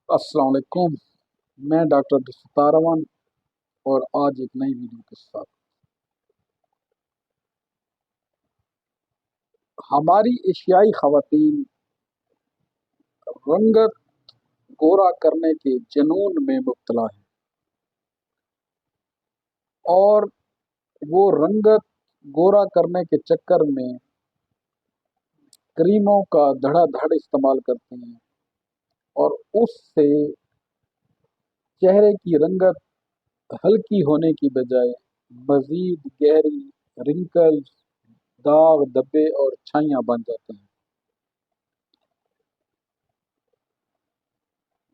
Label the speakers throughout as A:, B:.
A: अस्सलाम वालेकुम। मैं डॉक्टर दस्तारवन और आज एक नई वीडियो के साथ। हमारी एशियाई खवातीन रंगत गोरा करने के जुनून में मुब्तला हैं और वो रंगत गोरा करने के चक्कर में क्रीमों का धड़ाधड़ इस्तेमाल करती हैं और उससे चेहरे की रंगत हल्की होने की बजाय मजीद गहरी रिंकल्स, दाग धब्बे और छाइयाँ बन जाते हैं।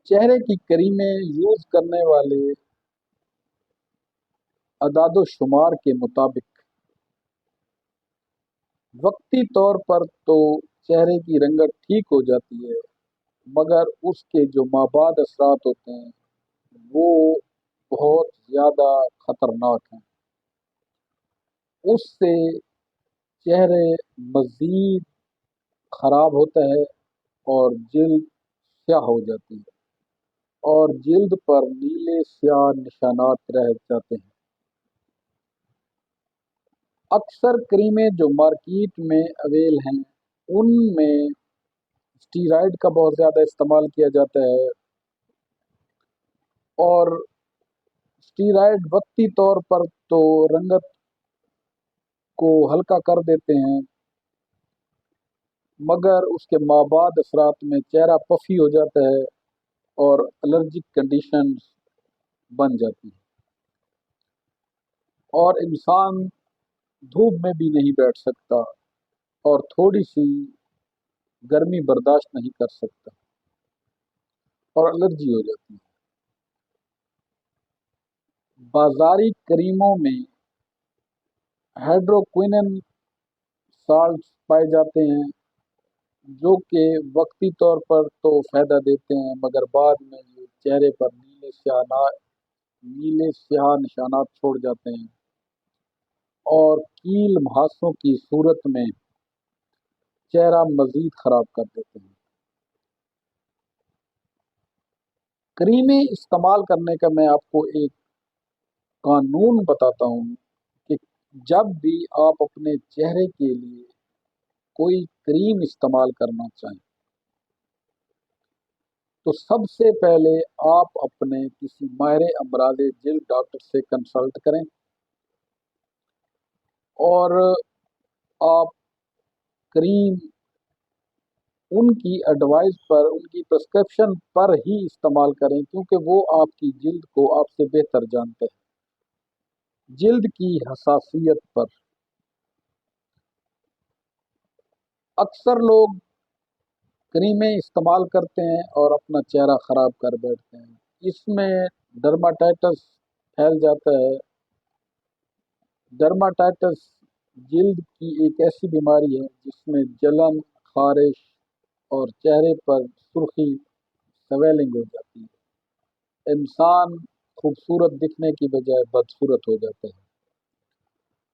A: चेहरे की क्रीमें यूज करने वाले अदादो शुमार के मुताबिक वक्ती तौर पर तो चेहरे की रंगत ठीक हो जाती है, मगर उसके जो माबाद असरात होते हैं वो बहुत ज़्यादा खतरनाक हैं। उससे चेहरे मज़ीद ख़राब होता है और जिल्द स्याह हो जाती है और जिल्द पर नीले स्याह निशानात रह जाते हैं। अक्सर क्रीमें जो मार्केट में अवेल हैं उनमें स्टीरॉयड का बहुत ज़्यादा इस्तेमाल किया जाता है और स्टीरॉयड वक्ती तौर पर तो रंगत को हल्का कर देते हैं, मगर उसके माबाद असरात में चेहरा पफी हो जाता है और एलर्जिक कंडीशंस बन जाती है और इंसान धूप में भी नहीं बैठ सकता और थोड़ी सी गर्मी बर्दाश्त नहीं कर सकता और एलर्जी हो जाती है। बाजारी क्रीमों में हाइड्रोक्विनन साल्ट्स पाए जाते हैं जो कि वक्ती तौर पर तो फ़ायदा देते हैं, मगर बाद में ये चेहरे पर नीले स्याह निशानात छोड़ जाते हैं और कील मुहासों की सूरत में चेहरा मज़ीद ख़राब कर देते हैं। क्रीमें इस्तेमाल करने का मैं आपको एक कानून बताता हूँ कि जब भी आप अपने चेहरे के लिए कोई क्रीम इस्तेमाल करना चाहें तो सबसे पहले आप अपने किसी माहिर अमराज जिल्द डॉक्टर से कंसल्ट करें और आप क्रीम उनकी एडवाइस पर, उनकी प्रिस्क्रिप्शन पर ही इस्तेमाल करें, क्योंकि वो आपकी जिल्द को आपसे बेहतर जानते हैं। जिल्द की हसासियत पर अक्सर लोग क्रीमें इस्तेमाल करते हैं और अपना चेहरा ख़राब कर बैठते हैं। इसमें डर्माटाइटिस फैल जाता है। डर्माटाइटिस जिल्द की एक ऐसी बीमारी है जिसमें जलन, खारिश और चेहरे पर सुर्खी, स्वेलिंग हो जाती है। इंसान खूबसूरत दिखने की बजाय बदसूरत हो जाता है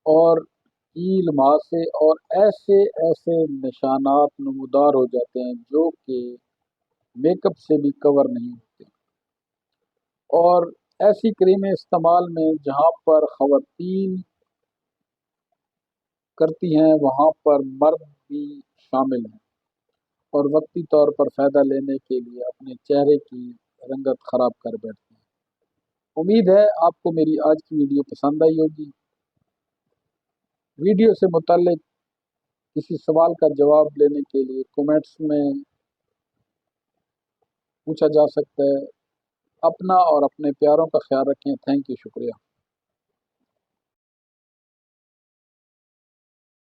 A: और कील, मुहासे और ऐसे ऐसे निशानात नमूदार हो जाते हैं जो कि मेकअप से भी कवर नहीं होते। और ऐसी क्रीमें इस्तेमाल में जहाँ पर ख़वातीन करती हैं वहाँ पर मर्द भी शामिल हैं और वक्ती तौर पर फ़ायदा लेने के लिए अपने चेहरे की रंगत ख़राब कर बैठते हैं। उम्मीद है आपको मेरी आज की वीडियो पसंद आई होगी। वीडियो से मुताल्लिक किसी सवाल का जवाब लेने के लिए कमेंट्स में पूछा जा सकता है। अपना और अपने प्यारों का ख्याल रखें। थैंक यू, शुक्रिया।